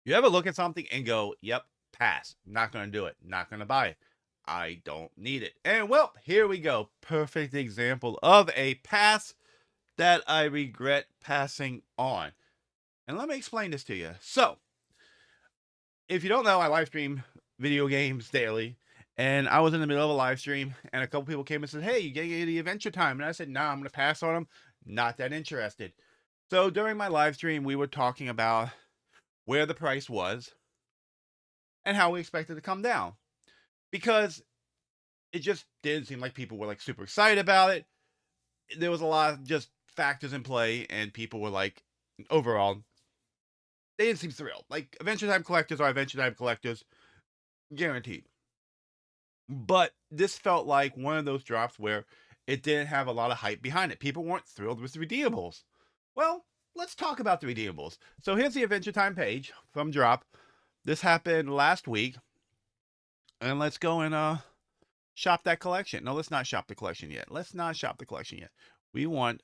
You ever look at something and go, yep, pass. Not going to do it. Not going to buy it. I don't need it. And well, here we go. Perfect example of a pass that I regret passing on. And let me explain this to you. So, if you don't know, I live stream video games daily. And I was in the middle of a live stream, and a couple people came and said, "Hey, you getting the Adventure Time?" And I said, "Nah, I'm going to pass on them. Not that interested." So during my live stream, we were talking about where the price was and how we expected to come down because it just didn't seem like people were like super excited about it. There was a lot of just factors in play, and people were like, overall, they didn't seem thrilled. Like Adventure Time collectors are Adventure Time collectors, guaranteed. But this felt like one of those drops where it didn't have a lot of hype behind it. People weren't thrilled with the redeemables. Well, let's talk about the redeemables. So here's the Adventure Time page from Drop. This happened last week, and let's go and shop that collection. No, let's not shop the collection yet. Let's not shop the collection yet. We want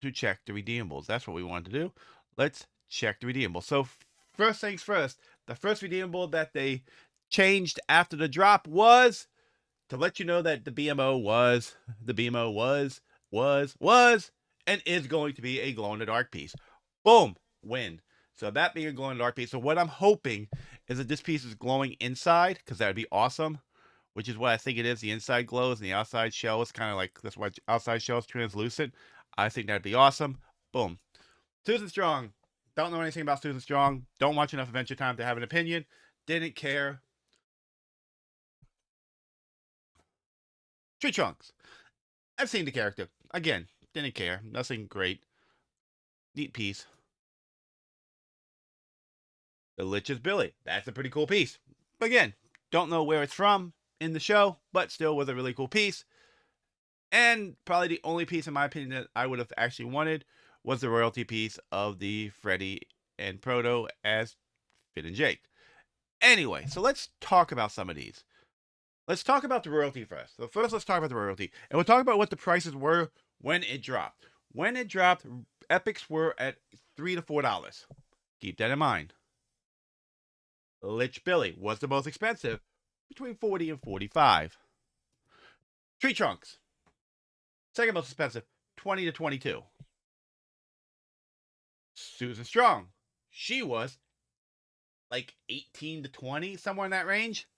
to check the redeemables. That's what we want to do. Let's check the redeemables. So first things first, the first redeemable that they changed after the drop was to let you know that the BMO was and is going to be a glow in the dark piece. Boom, win. So that being a glow in the dark piece. So what I'm hoping is that this piece is glowing inside, because that would be awesome. Which is what I think it is. The inside glows and the outside shell is kind of like, that's why outside shell is translucent. I think that'd be awesome. Boom. Susan Strong. Don't know anything about Susan Strong. Don't watch enough Adventure Time to have an opinion. Didn't care. Tree Trunks. I've seen the character. Again, didn't care. Nothing great. Neat piece. The Lich is Billy. That's a pretty cool piece. Again, don't know where it's from in the show, but still was a really cool piece. And probably the only piece, in my opinion, that I would have actually wanted was the royalty piece of the Freddy and Proto as Finn and Jake. Anyway, so let's talk about some of these. Let's talk about the royalty first. So first, let's talk about the royalty, and we'll talk about what the prices were when it dropped. When it dropped, epics were at $3 to $4. Keep that in mind. Lich Billy was the most expensive, between 40 and 45. Tree Trunks, second most expensive, 20 to 22. Susan Strong, she was like 18 to 20, somewhere in that range.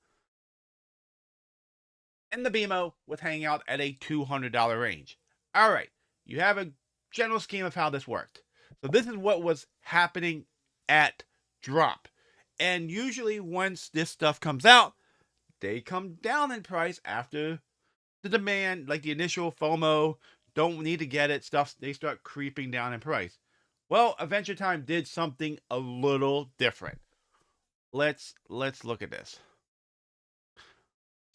And the BMO was hanging out at a $200 range. All right, you have a general scheme of how this worked. So this is what was happening at drop. And usually once this stuff comes out, they come down in price after the demand, like the initial FOMO, don't need to get it stuff, they start creeping down in price. Well, Adventure Time did something a little different. Let's look at this.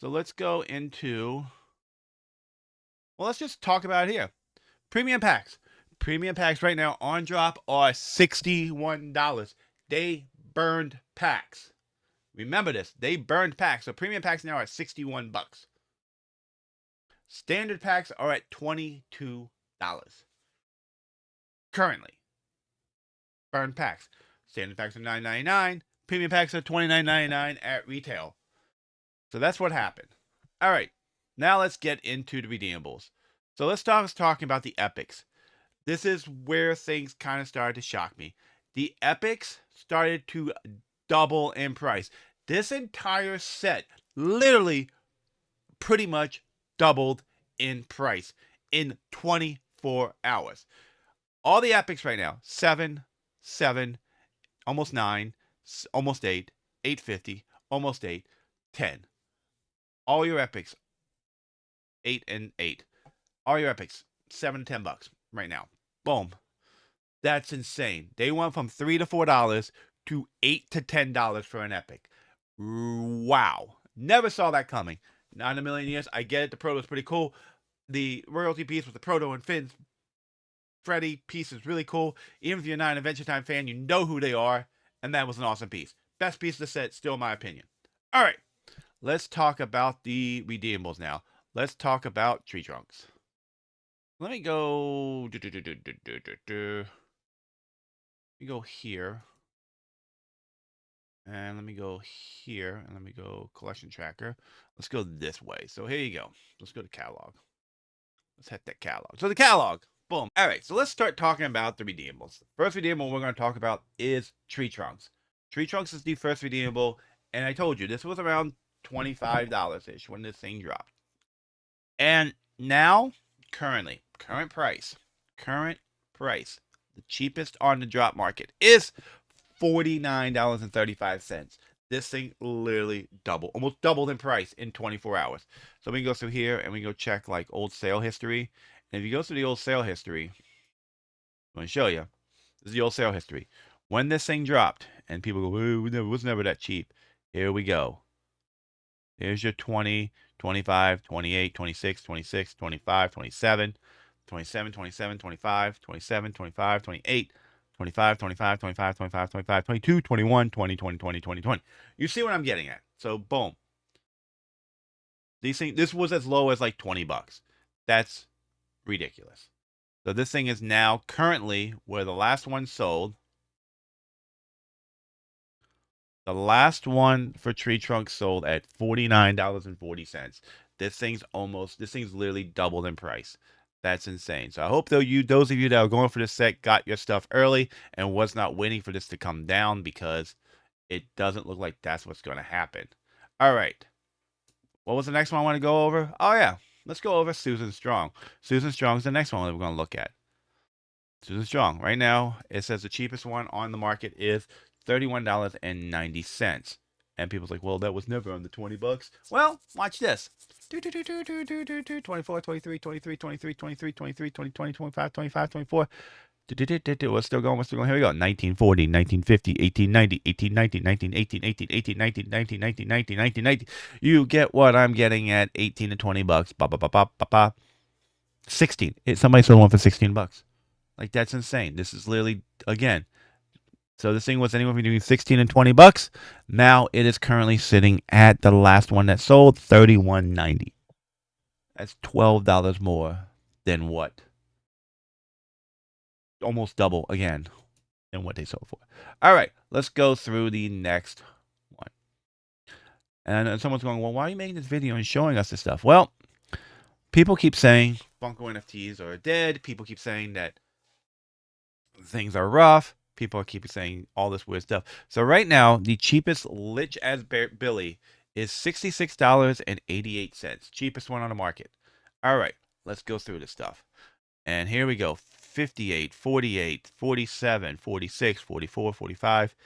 So let's go into, well, let's just talk about it here. Premium packs. Premium packs right now on drop are $61. They burned packs. Remember this. They burned packs. So premium packs now are at 61 bucks. Standard packs are at $22. Currently. Burned packs. Standard packs are $9.99. Premium packs are $29.99 at retail. So that's what happened. All right. Now let's get into the redeemables. So let's start talking about the epics. This is where things kind of started to shock me. The epics started to double in price. This entire set literally pretty much doubled in price in 24 hours. All the epics right now, 7, 7, almost 9, almost 8, 850, almost 8, 10. All your epics, 8 and 8. All your epics, 7 to 10 bucks right now. Boom. That's insane. They went from $3 to $4 to $8 to $10 for an epic. Wow. Never saw that coming. Not in a million years. I get it. The Proto is pretty cool. The royalty piece with the Proto and Finn's Freddy piece is really cool. Even if you're not an Adventure Time fan, you know who they are. And that was an awesome piece. Best piece of the set, still in my opinion. All right. Let's talk about the redeemables now. Let's talk about Tree Trunks. Let me go. Let me go here. And let me go here, and let me go collection tracker. Let's go this way. So here you go. Let's go to catalog. Let's hit that catalog. So the catalog. Boom. All right. So let's start talking about the redeemables. First redeemable we're going to talk about is Tree Trunks. Tree Trunks is the first redeemable. And I told you, this was around $25-ish when this thing dropped. And now, current price, the cheapest on the drop market is $49.35. This thing literally almost doubled in price in 24 hours. So we can go through here and we can go check like old sale history. And if you go through the old sale history, I'm going to show you. This is the old sale history. When this thing dropped, and people go, it was never that cheap. Here we go. Here's your 20, 25, 28, 26, 26, 25, 27, 27, 27, 25, 27, 25, 28, 25, 25, 25, 25, 25, 22, 21, 20, 20, 20, 20, 20. You see what I'm getting at? So, boom. These things, this was as low as like $20. That's ridiculous. So this thing is now currently where the last one sold. The last one for Tree Trunk sold at $49.40. This thing's literally doubled in price. That's insane. So I hope those of you that are going for this set got your stuff early and was not waiting for this to come down, because it doesn't look like that's what's going to happen. All right. What was the next one I want to go over? Oh yeah, let's go over Susan Strong. Susan Strong's the next one that we're going to look at. Susan Strong. Right now, it says the cheapest one on the market is $31.90. And people's like, well, that was never under $20. Well, watch this. 24, 23, 23, 23, 23, 23, 20, 20, 25, 25, 24. What's still going? Here we go. 1940, 1950, 1890, 1890, 1918, 18, 18, 19, 19, 19, 19, 19, 19. You get what I'm getting at. 18 to $20. Ba ba ba ba ba ba. 16. Somebody sold one for $16. Like, that's insane. This is literally, again, so this thing was anywhere between 16 and $20. Now it is currently sitting at the last one that sold, $31.90. That's $12 more than what? Almost double again than what they sold for. All right, let's go through the next one. And someone's going, well, why are you making this video and showing us this stuff? Well, people keep saying Funko NFTs are dead. People keep saying that things are rough. People keep saying all this weird stuff. So right now, the cheapest Lich as Billy is $66.88. Cheapest one on the market. All right, let's go through this stuff. And here we go. 58, 48, 47, 46, 44, 45,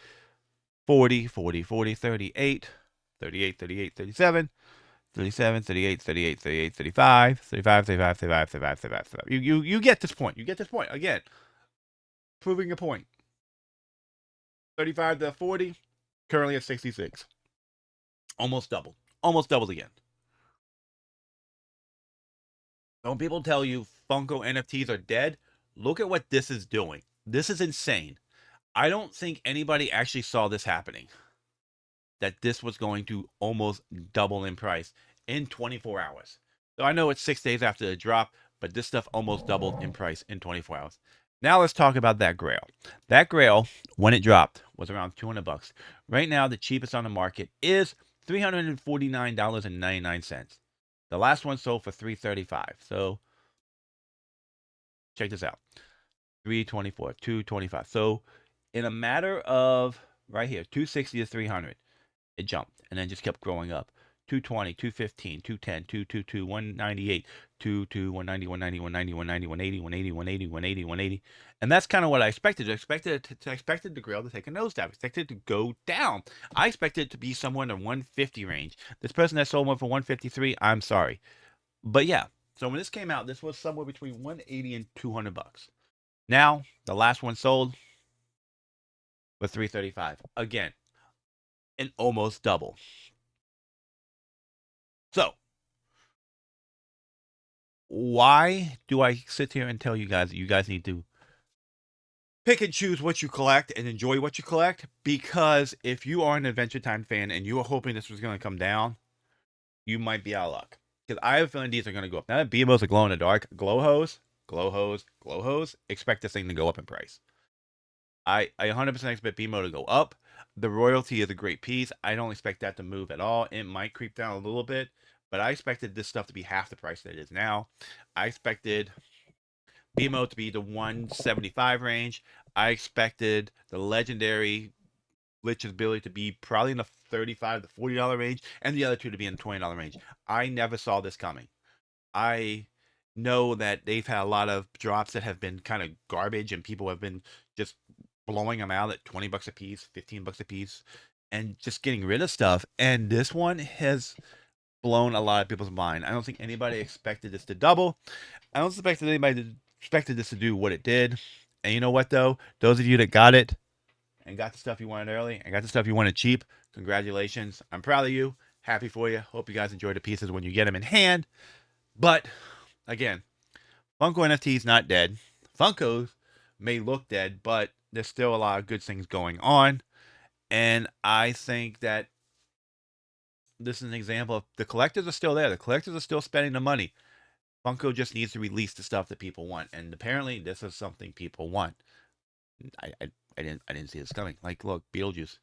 40, 40, 40, 38, 38, 38, 37, 37, 38, 38, 38, 35, 35, 35, 35, 35, 35, 35. You get this point. You get this point. Again, proving a point. 35 to 40, currently at 66. Almost doubled. Almost doubled again. When people tell you Funko NFTs are dead, look at what this is doing. This is insane. I don't think anybody actually saw this happening. That this was going to almost double in price in 24 hours. So I know it's 6 days after the drop, but this stuff almost doubled in price in 24 hours. Now let's talk about that Grail. That Grail, when it dropped, was around $200. Right now, the cheapest on the market is $349.99. The last one sold for $335. So check this out. 324, 225. So in a matter of right here, 260 to 300, it jumped and then just kept growing up. 220, 215, 210, 222, 198, 22, 190, 190, 190, 190, 180, 180, 180, 180, 180. And that's kind of what I expected. I expected the Grail to take a nosedive. I expected it to go down. I expected it to be somewhere in the 150 range. This person that sold one for 153, I'm sorry. But yeah, so when this came out, this was somewhere between 180 and $200. Now, the last one sold for 335. Again, an almost double. So, why do I sit here and tell you guys that you guys need to pick and choose what you collect and enjoy what you collect? Because if you are an Adventure Time fan and you are hoping this was going to come down, you might be out of luck. Because I have a feeling these are going to go up. Now that BMOs are glow in the dark, glow hose, expect this thing to go up in price. I 100% expect BMO to go up. The royalty is a great piece. I don't expect that to move at all. It might creep down a little bit, but I expected this stuff to be half the price that it is now. I expected BMO to be the 175 range. I expected the legendary Lich's ability to be probably in the $35 to $40 range, and the other two to be in the $20 range. I never saw this coming. I know that they've had a lot of drops that have been kind of garbage, and people have been just blowing them out at 20 bucks a piece, 15 bucks a piece, and just getting rid of stuff. And this one has blown a lot of people's mind. I don't think anybody expected this to double. I don't expect anybody expected this to do what it did. And you know what though? Those of you that got it and got the stuff you wanted early and got the stuff you wanted cheap, congratulations. I'm proud of you. Happy for you. Hope you guys enjoy the pieces when you get them in hand. But again, Funko NFT is not dead. Funkos may look dead, but there's still a lot of good things going on. And I think that this is an example of the collectors are still there. The collectors are still spending the money. Funko just needs to release the stuff that people want, and apparently this is something people want. I I, I didn't see this coming. Like, look, Beetlejuice.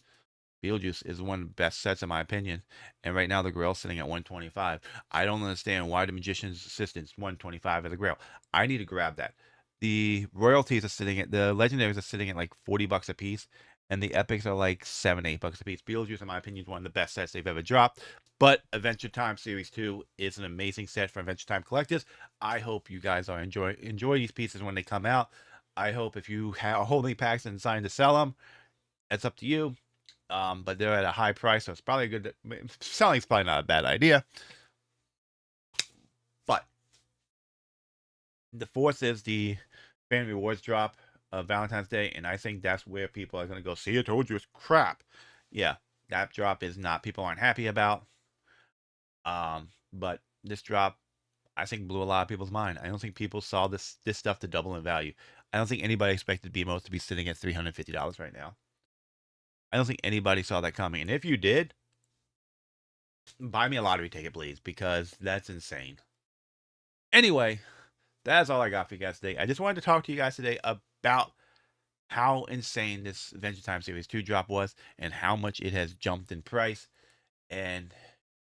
Beetlejuice is one of the best sets in my opinion, and right now the Grail's sitting at 125. I don't understand why the Magician's Assistant's 125 at the Grail. I need to grab that. The royalties are sitting at the legendaries are sitting at like 40 bucks a piece, and the epics are like 7, 8 bucks a piece. Beetlejuice, in my opinion, is one of the best sets they've ever dropped. But Adventure Time Series 2 is an amazing set for Adventure Time collectors. I hope you guys are enjoy these pieces when they come out. I hope if you are holding packs and deciding to sell them, it's up to you. But they're at a high price, so it's probably a good. Selling's probably not a bad idea. But the fourth is the fan rewards drop of Valentine's Day, and I think that's where people are going to go. See, I told you it's crap. Yeah, that drop is not. People aren't happy about. But this drop, I think, blew a lot of people's mind. I don't think people saw this stuff to double in value. I don't think anybody expected BMOs to be sitting at $350 right now. I don't think anybody saw that coming. And if you did, buy me a lottery ticket, please, because that's insane. Anyway, that's all I got for you guys today. I just wanted to talk to you guys today about how insane this Adventure Time Series 2 drop was and how much it has jumped in price. And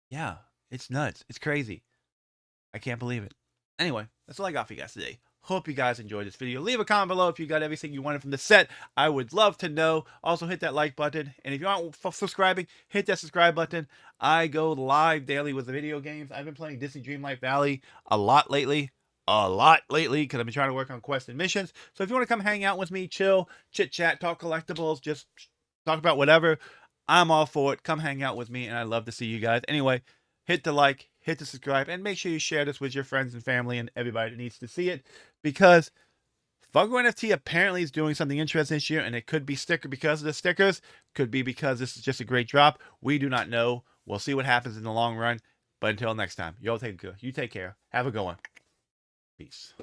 yeah, it's nuts. It's crazy. I can't believe it. Anyway, that's all I got for you guys today. Hope you guys enjoyed this video. Leave a comment below if you got everything you wanted from the set. I would love to know. Also, hit that like button. And if you aren't subscribing, hit that subscribe button. I go live daily with the video games. I've been playing Disney Dreamlight Valley a lot lately. Because I've been trying to work on quests and missions. So if you want to come hang out with me, chill, chit chat, talk collectibles, just talk about whatever, I'm all for it. Come hang out with me, and I'd love to see you guys. Anyway, hit the like, hit the subscribe, and make sure you share this with your friends and family and everybody that needs to see it, because Funko NFT apparently is doing something interesting this year, and it could be because of the stickers, could be because this is just a great drop. We do not know. We'll see what happens in the long run. But until next time, you take care. Have a good one. Peace.